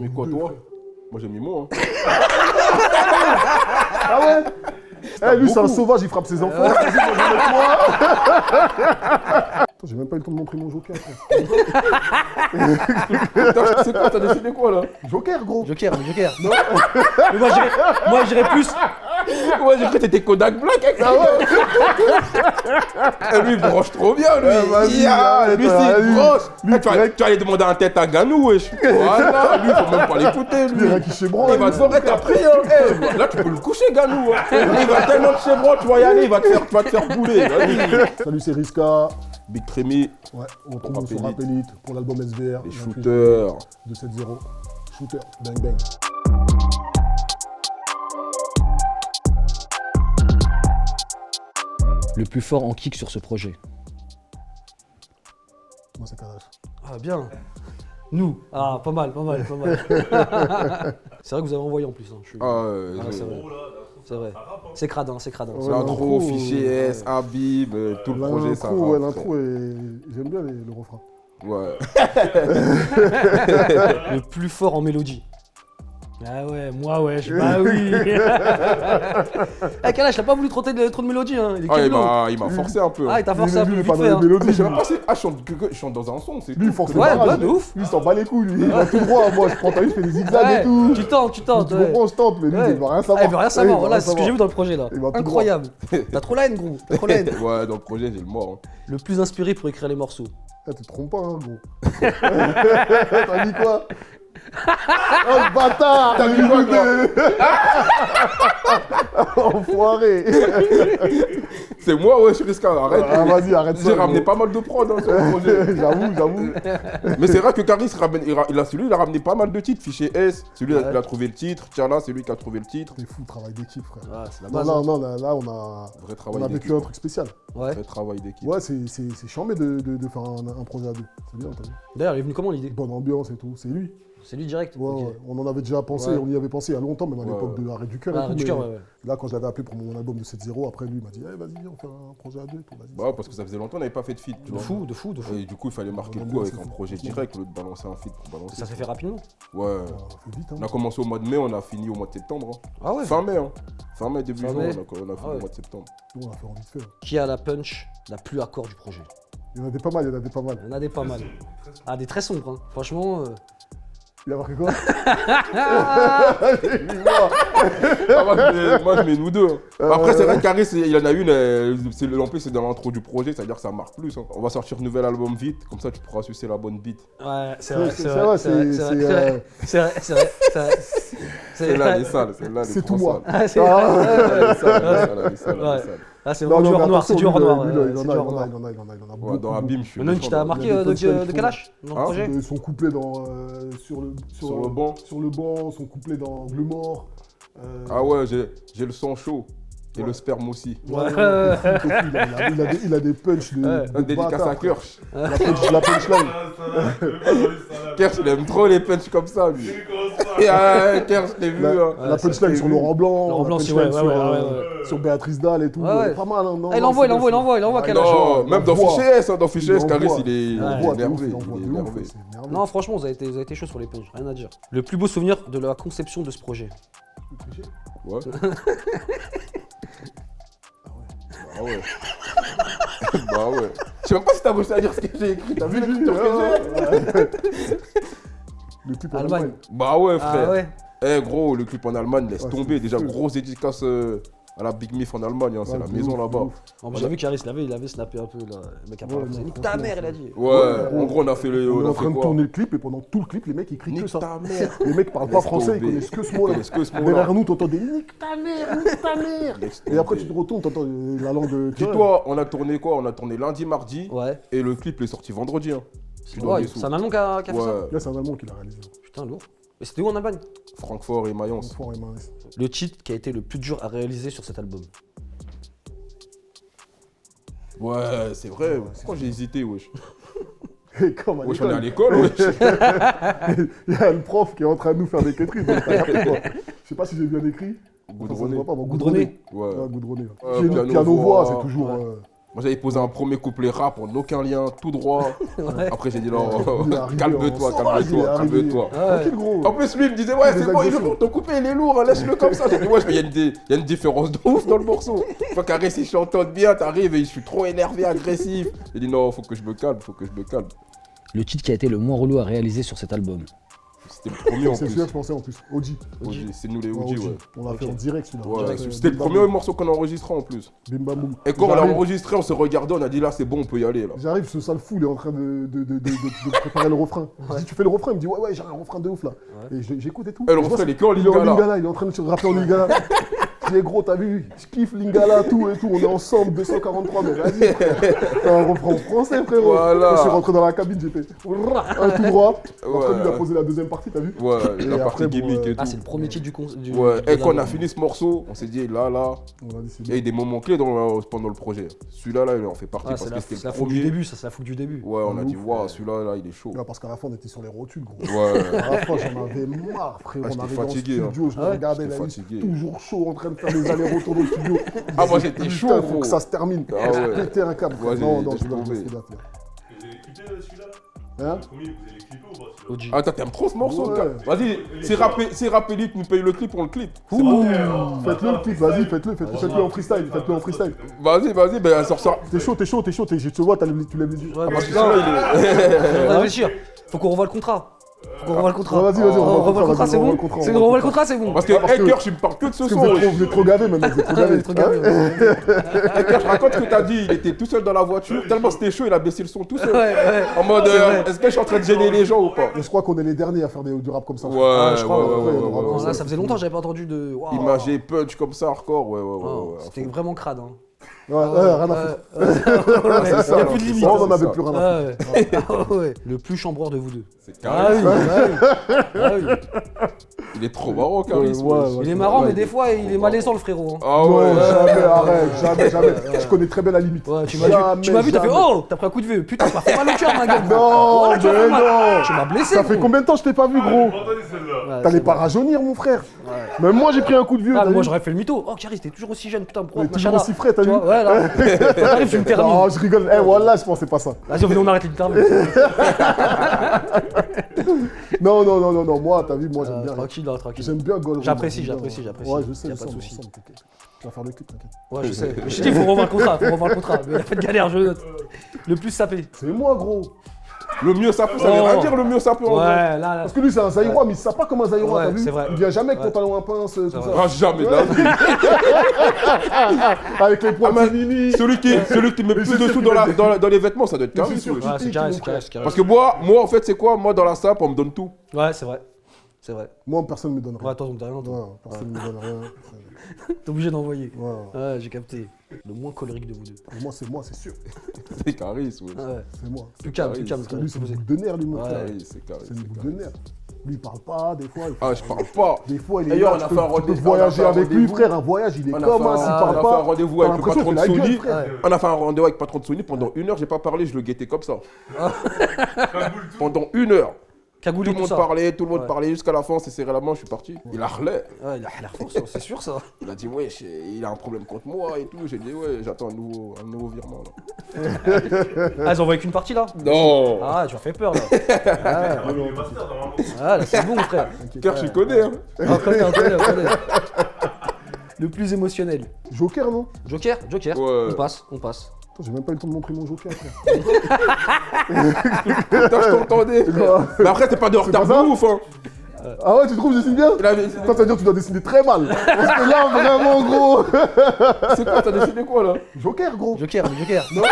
mis quoi, toi? Moi, j'ai mis moi. Hein. Ah ouais? Eh, lui, c'est un sauvage, il frappe ses enfants. Vas-y, moi, je vais mettre moi. Attends, j'ai même pas eu le temps de montrer mon joker. C'est quoi, t'as décidé quoi, là? Joker, gros. Joker. Non. Mais moi, j'irais plus. Ouais, j'ai cru que t'étais Kodak Black avec ça. Et lui, il branche trop bien, lui. Vas-y, Lui, c'est une broche. Tu vas aller demander un tête à Ganou, wesh. Voilà, lui, faut même pas l'écouter, lui. Il qui chébranle. Il va te faire, t'as pris, hein. Là, tu peux le coucher, Ganou. Hein. Il va tellement te chébranler, tu vas y aller, tu vas te faire bouler. Vas-y. Salut, c'est Riska. Big Trémy. Ouais, on retrouve sur Rap Elite pour l'album SVR. Les shooters. 270. Shooter, bang bang. Le plus fort en kick sur ce projet. Moi, c'est Kalash. Ah, bien. Nous. Ah, pas mal. C'est vrai que vous avez envoyé en plus. Hein. C'est vrai. C'est vrai. C'est cradin. L'intro, fichier S, Habib, tout le projet, ça L'intro, l'intro, j'aime bien le refrain. Ouais. Le plus fort en mélodie. Ah ouais, moi ouais, bah oui. Eh Kalash, t'as pas voulu trop de mélodie, hein. Il m'a forcé un peu. Ah, il t'a forcé un peu vite pas fait. dans les mélodies. Je sais même pas si. Ah, je chante dans un son, c'est Lui, tout. forcément. Ouais, de ouf. Lui, il s'en bat les couilles, lui. Il va tout droit. Moi, je prends ta vie, je fais des zigzags et tout. Tu tentes. Tu comprends, je tente, mais lui, il veut rien savoir. Il veut rien savoir, voilà, c'est ce que j'ai vu dans le projet là. Il va tout Incroyable. T'as trop la haine, gros. T'as trop la haine. Ouais, dans le projet, j'ai le mort. Hein. Le plus inspiré pour écrire les morceaux. Tu te trompes pas, hein, gros. T'as dit quoi? Oh le bâtard! T'as vu quoi, Enfoiré! C'est moi, ouais, je suis risqué, arrête. Ah, vas-y, arrête ça. J'ai ramené pas mal de prod hein, sur le projet. J'avoue. Mais c'est vrai que Caris, il a ramené pas mal de titres. Fichier S, c'est lui qui a trouvé le titre. Tiana, c'est lui qui a trouvé le titre. C'est fou le travail d'équipe, frère. Ah, c'est la base. Non, là, on a vécu un truc spécial. Ouais. Vrai travail d'équipe. Ouais, c'est charmé de faire un projet à deux. C'est bien, t'as vu? D'ailleurs, il est venu comment l'idée? Bonne ambiance et tout, c'est lui. C'est lui direct. Ouais, Ok. ouais. On en avait déjà pensé, Ouais. on y avait pensé il y a longtemps, même à l'époque de Arrêt du Cœur. Ah, et tout, du mais cœur, ouais. Là, quand je l'avais appelé pour mon album de 7-0, après lui, il m'a dit vas-y, on fait un projet à deux. Tout, vas-y. Bah ouais, parce que ça faisait longtemps qu'on n'avait pas fait de feat. Tu De vois. fou. Et du coup, il fallait marquer le coup avec un projet direct au lieu de balancer un feat pour balancer. Ça s'est fait rapidement. Ouais. On a fait vite, hein. On a commencé au mois de mai, on a fini au mois de septembre. Hein. Ah ouais. Fin mai, hein. Fin mai, début Fin juin, mai. on a fini ouais. au mois de septembre. Nous, on a fait en vite fait. Qui a la punch la plus hardcore du projet? Il y en a des pas mal, Il y en a des pas mal. Ah, des très sombres, hein. Franchement. Il a marqué quoi? Moi, je mets nous deux. Hein. Après, c'est vrai que Caris, il y en a une, en plus, c'est dans l'intro du projet, c'est-à-dire que ça marque plus. Hein. On va sortir un nouvel album vite, comme ça, tu pourras sucer la bonne beat. Ouais, c'est vrai, C'est là, les salles, c'est tout moi. Ah, c'est les salles. Ah, c'est vraiment du hors noir, c'est du hors noir. Il en a beaucoup. Dans Abîme, je suis. Il y en a une qui t'a marqué de Kalash dans le projet? Son couplet sur le banc, son couplet dans Le Mort. Ah ouais, j'ai le sang chaud. Et le sperme aussi. Ouais. Il a des punchs de Un dédicace à Kirsch. La punchline. Kirsch, il aime trop les punchs comme ça, lui. Kirsch, je l'ai vu. La punchline sur Laurent Blanc. Laurent Blanc, sur Béatrice Dalle et tout. Ouais. Pas mal, hein. Il envoie Kalash. Non, même dans Fichier S, dans Fichier S, Caris, il est énervé. Non, franchement, vous avez été chaud sur les punchs, rien à dire. Le plus beau souvenir de la conception de ce projet? Ouais. Ah ouais. Bah ouais. Je sais même pas si t'as réussi à dire ce que j'ai écrit. T'as vu l'écriture que j'ai? Le clip en Allemagne. Allemagne. Bah ouais, frère. Ah ouais. Eh gros, le clip en Allemagne, laisse tomber. Déjà, grosse dédicace à la Big Mif en Allemagne. Hein, c'est la maison là-bas. J'ai vu qu'Aris il avait snappé un peu là. Le mec a parlé. Nique ta mère, il a dit. Ouais, en gros, on a fait le. On est On en a train fait de quoi? tourner le clip et pendant tout le clip, les mecs ils crient que Nique ça. ta mère. Les mecs parlent pas Laisse français, ils tomber. connaissent que ce mot-là. Laisse que ce mot-là. Derrière nous, t'entends des nique ta mère. Et après, tu te retournes, t'entends la langue de. Dis-toi, on a tourné quoi? On a tourné lundi, mardi. Ouais. Et le clip est sorti vendredi. Hein. Ouais, c'est un Allemand qui a fait ça? Ouais. Là, c'est un Allemand qui l'a réalisé. Putain, lourd. Et c'était où en Allemagne? Francfort et Mayence. Fort et mince. Le titre qui a été le plus dur à réaliser sur cet album? Ouais, c'est vrai. Pourquoi j'ai hésité, wesh? Et comme à Wesh, on est à l'école, l'école, wesh. il y a le prof qui est en train de nous faire des quêteries. Donc t'as capté, quoi. Je sais pas si j'ai bien écrit. Goudronné. Ça se voit pas, Goudronné. Ouais. Ouais, goudronné. Piano, Piano-voix, voix. c'est toujours. Ouais. Moi j'avais posé un premier couplet rap en aucun lien, tout droit. Ouais. Après j'ai dit non, Il est arrivé calme-toi, en sauvage, il est arrivé. calme-toi. Tranquille, gros. En plus lui il me disait ouais Des c'est bon, agressions. ton couplet il est lourd, laisse-le comme ça. J'ai dit ouais, il y a une différence de ouf dans le morceau. Faut qu'Arrête si je chante bien, t'arrives et je suis trop énervé, agressif. J'ai dit non, faut que je me calme. Le titre qui a été le moins relou à réaliser sur cet album. C'était le premier en C'est plus. celui-là que je pensais en plus. OG. OG, c'est nous les Ouais, OG, ouais. On l'a fait en direct celui-là. Ouais, Direct, c'était le bim, bam, premier boum. morceau qu'on a enregistré en plus. Bim bam boum. Et quand on l'a J'arrive- enregistré, on s'est regardé, on a dit là c'est bon, on peut y aller là. J'arrive, ce sale fou, il est en train de préparer le refrain. Je dis, tu fais le refrain? Il me dit, ouais, j'ai un refrain de ouf là. Et j'écoute et tout. Et le Je vois, refrain, il est que en il est en lingala. lingala, il est en train de se rapper en lingala. Je dis, gros, t'as vu, je kiffe lingala, tout et tout, on est ensemble, 243, mais vas-y, t'as un refrain en français, frérot. Voilà. Quand je suis rentré dans la cabine, j'ai fait un tout droit. Après, lui, il a Ouais. posé la deuxième partie, t'as vu? Ouais, Et la partie après, bon, gimmick et Ah, tout. c'est le premier titre du Ouais, et quand on a l'album. fini ce morceau, on s'est dit là, On a dit, c'est il y a eu des moments clés pendant le projet. Celui-là, il en fait partie Ah, parce c'est que la c'était le foule du premier. début, ça, c'est la foule du début. Ouais, on a dit, Ouf. waouh, celui-là, là, il est chaud. Là, parce qu'à la fin, on était sur les rotules, gros. Ouais. À la fin, j'en avais marre, frérot. Ah, On j'étais arrivait dans le fatigué, studio, je Ah le ouais, regardais, j'étais là, fatigué. toujours chaud, en train de faire des allers-retours dans le studio. Ah, moi, Je j'étais disais, chaud, putain, gros. faut que ça se termine. Ah Faut ouais. péter un câble. Ouais, Non, j'ai- non, j'ai je dois trouvé. rester là. Vous avez clippé celui-là Hein? Le premier, vous avez clippé ou pas celui-là OG. Ah, t'aimes trop ce morceau, Ouais. gars. Vas-y, c'est Rapelli qui nous paye le clip, on le clip. Faites-le le clip, vas-y, faites-le en freestyle, faites-le en freestyle. Vas-y, ben, sors ça. T'es chaud, je te vois, tu lèves les yeux. Ouais, Parce que mais- celui-là, il est. On va réfléchir. Faut qu'on revoie le contrat. Faut qu'on revoie le contrat. Ouais, vas-y, on revoit le contrat, vas-y, c'est on revoit bon. le contrat, C'est on on revoit revoit le le contrat, c'est bon. Parce que parce que- Hacker, je me parle que de ce Parce que son. vous êtes trop gavés maintenant, vous êtes trop Ah, mais gavés. trop gavé, Hein? ouais. Hacker, je raconte ce que t'as dit, il était tout seul dans la voiture, tellement c'était chaud, il a baissé le son tout seul. Ouais, ouais. En mode, C'est vrai. est-ce que je suis en train de gêner les gens ou pas? Mais je crois qu'on est les derniers à faire du rap comme ça. Ouais, Ah, je crois, ouais, ouais, ouais, ouais, ouais, ouais, Non, ouais. là, ça faisait longtemps que j'avais pas entendu de. Waouh. Imagé punch comme ça, hardcore, ouais, Oh, ouais. C'était vraiment crade. Hein. Ouais, rien à foutre. Ouais, c'est ça, il y a alors, plus de c'est limite. ça, On en c'est avait ça. plus rien à foutre. Ah ouais. Ah ouais. Le plus chambreur de vous deux. C'est Ah carré. oui, ah oui. Il est trop marrant, Caris. Ouais, ouais. Il est marrant, Ouais, mais des fois, il est malaisant, le frérot. hein. Ah Non, ouais. jamais, jamais. Je connais très bien la limite. Ouais, tu m'as vu, t'as fait Jamais. oh, t'as pris un coup de vieux. Putain, tu m'as fait mal au cœur, ma gueule. Non, Voilà, tu m'as fait mais mal. non. Tu m'as blessé. Ça fait gros. combien de temps que je t'ai pas vu, J'ai gros? pas entendu celle-là. Ouais, T'allais c'est pas bon. rajeunir, mon frère. Même moi, j'ai pris un coup de vieux. Ah, t'as mais moi vu? j'aurais fait le mytho. Oh, Caris, t'es toujours aussi jeune, putain, On est toujours machin aussi frais, t'as Tu vu? vois, ouais, là. T'arrives, tu me termines. Non, je rigole. Eh, voilà, je pensais pas ça. Vas-y, on arrête l'interview. Non, moi, t'as vu, moi, j'aime bien. Tranquille, là, tranquille. J'aime bien Gold. J'apprécie. Ouais, je sais, Y a je pas de sais, souci. ensemble, t'inquiète. Tu vas faire le clip, t'inquiète. Ouais, je sais. Je t'ai dit, il faut revoir le contrat. Mais il a fait de galère, je note. Le plus sapé. C'est moi, gros. Le mieux ça peut, ça veut Oh. rien dire le mieux ça peut en Ouais, vrai. là. Parce que lui, c'est un Zaïrois, mais il sait pas comme un Zaïrois, Ouais, t'as vu? c'est vrai. Il vient jamais avec Ouais. pantalon à pince, tout vrai. ça. Ah, jamais de la vie. Avec les Ah, poils mais mini. celui qui met plus c'est de sûr sous qu'il dans, met dans les vêtements, ça doit être Mais Caris. c'est sûr. ouais. Ouais, c'est carré, c'est carré, c'est carré. Parce que moi, en fait, c'est quoi? Moi, dans la sape, on me donne tout. Ouais, c'est vrai. C'est vrai. Moi, personne ne me donne rien. Ouais, toi, on t'a rien. toi. Ouais, personne ne me donne rien. T'es obligé d'envoyer. Ouais. Ouais, j'ai capté. Le moins colérique de vous deux. Moi, c'est sûr. C'est Caris, ouais. Ah ouais. C'est moi. Plus calme, plus Caris, calme. Parce que lui, c'est une boule de nerfs, lui, mon Ouais. frère. Caris, c'est Caris. C'est une c'est boule Caris. de nerfs. Lui, il parle pas, des fois. Ah, je parle pas. Des fois, il est D'ailleurs, là, on a tu fait un peux- tu peux rendez-vous, voyager on a fait un avec lui, rendez-vous. frère. Un voyage, il est On a comme fait un, s'il on parle a fait un pas. rendez-vous t'as avec le l'impression patron de qu'il a la gueule, Sony. frère. On a fait un rendez-vous avec le patron de Sony pendant 1 heure, j'ai pas parlé, je le guettais comme ça. Pendant 1 heure. Cagoulé, Tout le monde parlait, jusqu'à la fin, on s'est serré la main, je suis parti. Il a relais. Ouais, il a l'air fort, c'est sûr ça. Il a dit, ouais, il a un problème contre moi et tout. J'ai dit, ouais, j'attends un nouveau virement là. Ah, ils envoient qu'une partie là Non. Ah, tu m'as fait peur là. Il est master normalement. Ah, là, c'est bon, frère. Cœur, je connais. Hein. On connaît, on connaît, on connaît. Le plus émotionnel. Joker, non? Joker, Ouais. on passe, on passe. Attends, j'ai même pas eu le temps de montrer mon Joker, frère. Putain, je t'entendais. Mais après, t'es pas de retard pas ça de ouf. Hein. Ah ouais, tu trouves que je dessine bien? Il avait- Ça veut dire que tu dois dessiner très mal. Parce que là, vraiment, gros. C'est quoi, t'as décidé quoi là? Joker, gros. Joker. Non.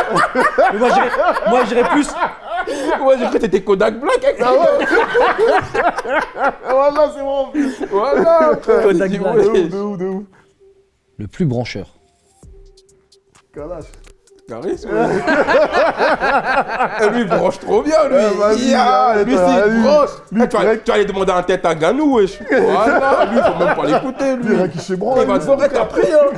Mais moi, j'irais plus. Ouais, j'ai cru que t'étais Kodak Black avec ça. Ah ouais. Voilà, c'est bon. Voilà. frère. Kodak J'ai dit, Black. ouais. De ouf. Le plus brancheur. Kalash. Caris, ouais. Et lui, il branche trop bien, lui. vas-y, Yeah, lui, arrête, c'est lui. branche. Lui, Eh, tu vas aller demander un tête à Ganou, wesh. Voilà, lui, faut même pas l'écouter, Lui, lui. rien qui chébranle. Il va te voir, t'as pris, hein.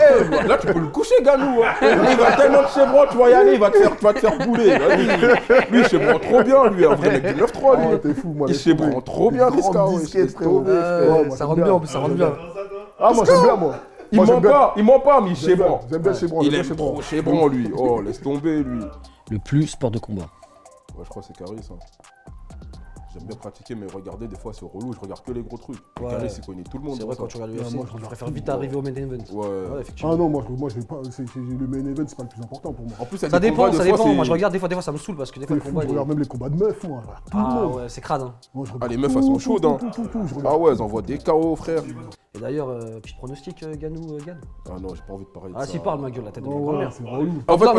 Eh, là, tu peux le coucher, Ganou. Hein. Il va tellement te chébranler, tu vas y aller, tu vas te faire bouler. Vas-y. Lui, il chébranle trop bien, lui. Un vrai mec du 9-3, Oh, lui. t'es fou, moi. Il laisse chébranle tomber. trop bien, Riska. Grande wesh, disquette, laisse frérot. tomber. Ouais, moi, Ça j'aime rentre bien, en plus, ça rentre bien. Comment ça, toi Ah, moi, j'aime bien, moi. Moi, j'aime bien- il ment pas, mais il chébran. J'aime bien Chébran. Il est trop chébran, lui. Oh, laisse tomber, lui. Le plus sport de combat. Ouais, je crois que c'est Caris. Hein. J'aime bien pratiquer, mais regarder, des fois, c'est relou. Je regarde que les gros trucs. Et Ouais. Caris, il connaît tout le monde. C'est dans vrai, ça. quand tu regardes l'UFC, moi, tu préfères vite arriver au main event. Ouais. Effectivement. Ah non, moi je vais pas. Le main event, c'est pas le plus important pour moi. En plus, il y a Ça des dépend, combats, ça des fois, dépend. c'est- Moi, je regarde des fois, ça me saoule parce que des fois, le combat. Je regarde même les combats de meufs, moi. Je regarde tout le Ah monde. ouais, c'est crade. Hein. Moi, je regarde les meufs, elles sont chaudes, hein. je regarde. Ah ouais, elles envoient des KO, frère. Et d'ailleurs, petit pronostic, Ganou gagne. Ah non, j'ai pas envie de parler de Ah, ça. si, parle ma gueule, la tête de ma Oh, ouais, grand-mère. c'est relou. En fait, Non,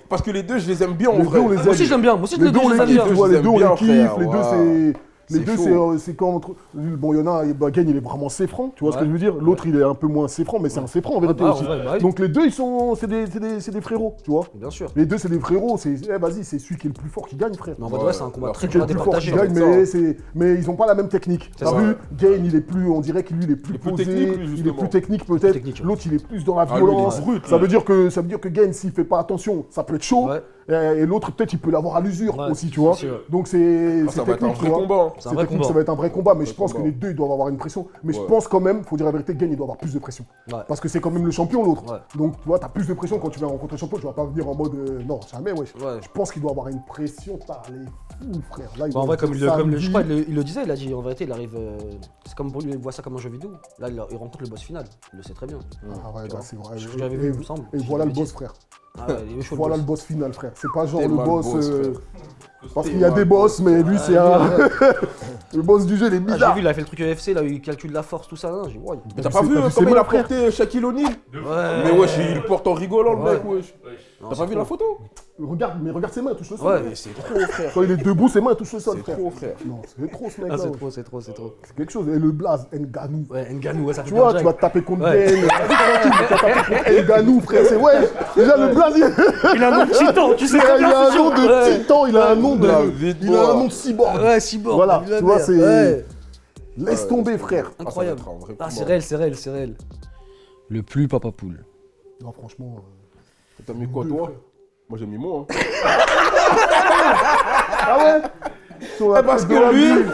parce que les deux, je les aime bien, en Les vrai. deux, on les Moi aussi, je l'aime bien. Moi aussi, Les les deux, deux, on je les les aime kiffe, bien. tu vois, les Je deux, les on aime les bien, kiffe. frère, Les deux, ouais. les C'est deux, chaud. c'est quand bon, il y en a, Gagne, il est vraiment séfrant, tu vois ce que Ouais. je veux dire. L'autre, il est un peu moins séfrant, mais c'est un séfrant en vérité Ah, aussi. en vrai, bah oui. Donc les deux, c'est des frérots, tu vois. Bien sûr. Les deux, c'est des frérots. Vas-y, c'est celui qui est le plus fort qui gagne, frère. Mais en mode, ouais, c'est un combat Ouais, très Celui qui est dur le à plus fort qui départager. gagne, ça. mais ils ont pas la même technique. C'est T'as ça. vu, Gain, il est plus, on dirait que lui, il est plus Il est plus posé, technique, lui, il est justement. plus technique peut-être. technique, ouais. L'autre, il est plus dans la Ah, lui, il est violence. brut, Ça lui. veut dire que Gain, s'il fait pas attention, ça peut être chaud. Ouais. Et l'autre, peut-être, il peut l'avoir à l'usure Ouais, aussi, tu vois. c'est sûr. Donc c'est Ah, ça va être un technique, tu vrai vois. combat. hein. C'est un C'est vrai technique, combat. ça va être un vrai combat, mais je Vrai pense que combat. les deux, ils doivent avoir une pression. Mais je Ouais. pense quand même, faut dire la vérité, Gain, il doit avoir plus de pression. Ouais. Parce que c'est quand même le champion, l'autre. Ouais. Donc, tu vois, t'as plus de pression quand tu viens rencontrer le champion. Tu vas pas venir en mode, non, jamais, wesh. Ouais. Je pense qu'il doit avoir une pression par les fous, frère. Là, il Bah, en doit vrai, comme, dire je samedi. crois, il le disait, il a dit en vérité, il arrive. C'est comme pour lui, il voit ça comme un jeu vidéo. Là, il rencontre le boss final. Il le sait très bien. Ah ouais, bah, c'est vrai. Je l'avais vu, il me semble. Et Si voilà je le dis. boss, frère. Ah ouais, il est chaud. Voilà le le boss. boss final, frère. C'est pas genre Tellement le boss. le boss, frère. Parce qu'il y a des boss, mais lui, c'est un. Le boss du jeu, il est Ah, j'ai bizarre. vu, il a fait le truc UFC, là, il calcule la force, tout ça. Là, j'ai dit, ouais. Mais t'as pas vu t'as vu ses comment il mains, a frère porté Shaquille O'Neal Ouais. Mais wesh, il porte en rigolant, le Ouais. mec, wesh. Non, T'as c'est pas vu trop. la photo Regarde ses mains, touche le sol. Ouais. Mais c'est trop, frère. Quand il est debout, ses mains touchent le sol, C'est frère. trop, frère. Non, c'est trop ce Ah, mec-là. c'est ouais. trop, c'est trop, c'est trop. C'est quelque chose. Et le blaze, Nganou. Ouais, Ngannou, ouais, ça fait Tu vois, bien tu vas Jack. te taper contre Ouais. Gain. Tu vas taper contre Nganou, frère. C'est ouais. Déjà, le blaze, Il a un nom de titan, tu sais il très bien, a un c'est nom sûr. de Ouais. titan, il a un nom de. La Il victoire. a un nom de cyborg. Ouais, cyborg. Voilà, il a tu vois, l'air. c'est- Ouais. Laisse tomber, frère. Incroyable. Ah, ça va être un vrai Ah, combat. c'est réel, c'est réel, c'est réel. Le plus papa poule. Non, franchement. T'as mis quoi, toi Moi, j'ai mis moi. Hein. Ah ouais Sur la Parce tête de que la lui. ville.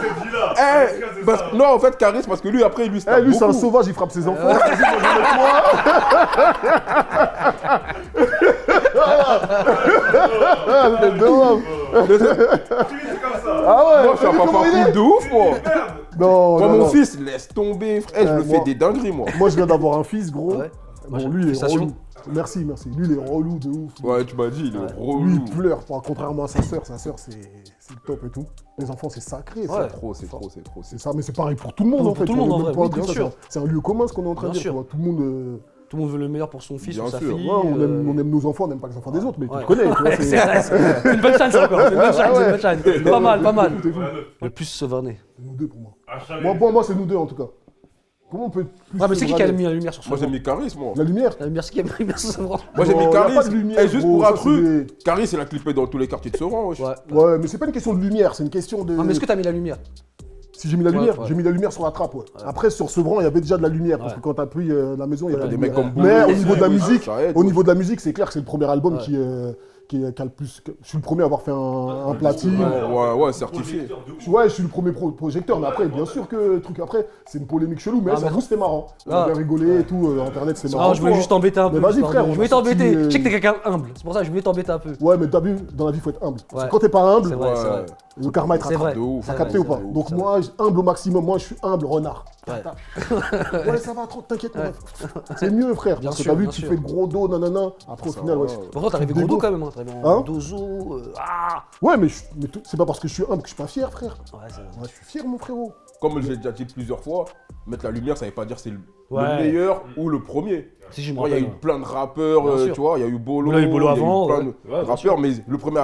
Non, en fait, Caris, parce que lui, après, il lui, Eh, lui, c'est un beaucoup. sauvage, il frappe ses enfants. Vas-y, moi, je vais mettre moi. Ah, c'est de Ah ouais, Moi, je suis un comment papa il est poule de ouf, moi. Non, Moi, non, mon non. fils, laisse tomber, frère. Je me moi- fais des dingueries, moi. Moi, je viens d'avoir un fils, gros. Ouais. Bon, Moi, lui, il est félicitations. relou. Merci. Lui, il est relou de ouf. Ouais, tu m'as dit, il est Lui, relou. il pleure, contrairement à sa sœur. Sa sœur, c'est le top et tout. Les enfants, c'est sacré. ça. Ouais. C'est trop. C'est ça, mais c'est pareil pour tout le monde Pour en fait. tout le monde, On est en même vrai, pas oui, un truc, bien ça, sûr. c'est un lieu commun ce qu'on est en train de Bien dire. sûr. Tu vois. Tout le monde. Tout le monde veut le meilleur pour son fils Bien ou sa sûr. fille. Ouais, on aime nos enfants, on n'aime pas les enfants des autres, mais Ouais. tu connais. Tu vois, C'est vrai, c'est une bonne chance encore. C'est une bonne chance, c'est une bonne chance. Pas mal, pas mal. Le plus sauverné. C'est nous deux pour moi. À chalet. Moi, c'est nous deux en tout cas. Comment on peut plus Ouais, mais c'est qui a sauver mis la lumière sur Moi, j'ai Sauverand? mis Caris, moi. la lumière? La lumière, c'est qui a mis la lumière sur Sauverand? Moi, j'ai Non, mis y a Caris. pas de lumière, Et juste gros, pour un ça, c'est truc, des- Caris, il a clippé dans tous les quartiers de Sauron, wesh. Ouais. Ouais, mais c'est pas une question de lumière, c'est une question de. Non, mais est-ce que t'as mis la lumière? Si j'ai mis la Ouais, lumière, ouais. j'ai mis la lumière sur la trappe, ouais. Après, sur Sevran, il y avait déjà de la lumière, parce Ouais. que quand t'as pris la maison, il y a de la Des lumière. mecs comme Mais Boubou, au niveau de la ouais, musique, ça aide, au ouais. niveau de la musique, c'est clair que c'est le premier album Ouais. qui a le plus. Je suis le premier à avoir fait un platine. Ouais, certifié. Ouais, je suis le premier projecteur, mais après, bien sûr que le truc après, c'est une polémique chelou, mais Ah, ça mais- vous, c'était marrant. On Ah. avait rigolé et tout, Internet, c'est marrant. Ah, je voulais juste t'embêter un peu. Mais vas-y, histoire frère, de- on Je voulais a sorti, t'embêter. Je sais que t'es quelqu'un humble. C'est pour ça que je voulais t'embêter un peu. Ouais, mais t'as vu, dans la vie, il faut être humble. Parce Ouais. que quand t'es pas humble, C'est vrai, c'est vrai. le karma, il te C'est rattrape. vrai. de ouf. T'as C'est capté vrai, ou pas? c'est vrai. Donc C'est moi, humble au maximum. Moi, je suis humble, renard. Ouais. Ouais, ça va trop, t'inquiète. mon ref. C'est mieux, frère. Bien Parce que sûr, t'as vu, bien tu sûr. fais le gros dos, nanana. Après, au Ça final, va, ouais. Pourtant, t'arrivais gros dos quand même. T'arrivais en Hein dozo. Ah. Ouais, mais, c'est pas parce que je suis humble que je suis pas fier, frère. Ouais, c'est vrai. Ouais, je suis fier, mon frérot. Comme je l'ai déjà dit plusieurs fois, mettre la lumière, ça veut pas dire c'est le Ouais. meilleur ou le premier. Si, je me Moi, il y a eu rappelle. plein de rappeurs, Bien sûr. tu vois, il y a eu Bolo, Il y a eu Bolo avant, plein ouais. de Ouais, bien rappeurs, mais le premier,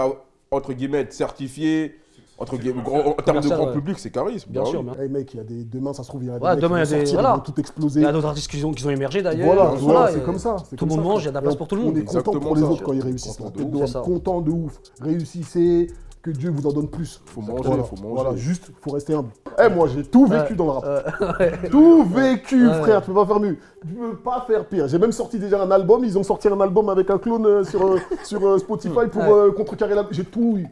entre guillemets, être certifié, entre guillemets, en termes de Commercial, grand ouais. public, c'est Caris. Bien sûr, bien. Hey, mec, il y a des. Demain, ça se trouve, il y a des. Ouais, mecs demain, qui il y a vont des- sortir, voilà. ils vont tout exploser. Il y a d'autres artistes qui ont émergé d'ailleurs. Voilà, tu vois, c'est il y a- comme ça. c'est Tout comme le monde ça, mange, il y a de la place pour tout le monde. On est content Exactement pour les ça. autres quand ils réussissent. Content La de tête ouf, de c'est homme, ça. content de ouf. Réussissez, que Dieu vous en donne plus. Faut manger, Voilà, faut manger. Voilà, juste, faut rester humble. Eh, moi, j'ai tout vécu dans le rap. Ouais. Tout vécu, Ouais. frère, tu peux pas faire mieux. Tu peux pas faire pire. J'ai même sorti déjà un album. Ils ont sorti un album avec un clone sur Spotify pour Ouais. contrecarrer la. J'ai tout eu.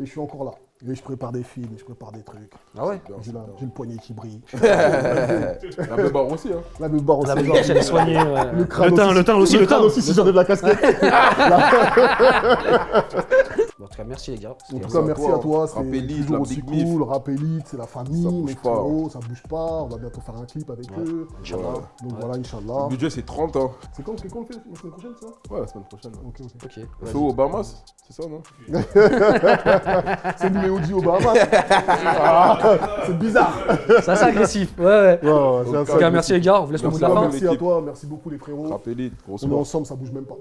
Et je suis encore là. Et je prépare des films, je prépare des trucs. Ah ouais. J'ai le poignet qui brille. La bébarre aussi, hein. La même barre aussi. La bouche, elle est soignée. Ouais. Le crâne Le teint aussi, Le crâne aussi, si j'enlève la casquette. En tout cas, merci les gars. En tout cas, merci à toi. C'est Rap Elite, toujours la aussi Big Beef. cool. Rap Elite, c'est la famille, Ça bouge mes pas. frérots, ça bouge pas. On va bientôt faire un clip avec eux. Inch'Allah. Donc voilà, Inch'Allah. Le budget, c'est 30 ans. C'est quand on fait la semaine prochaine, ça? Ouais, la semaine prochaine. Ok, ok. Ok. On fait au Bahamas, c'est ça, non? C'est numéro 10 au Bahamas. Ah, c'est bizarre. Ça, c'est agressif. Ouais, ouais. Ouais, c'est En tout cas, merci les gars. On vous laisse le mot de la Merci fin. à Merci à toi, merci beaucoup les frérots. Rap Élite, gros On est sport. ensemble, ça bouge même pas.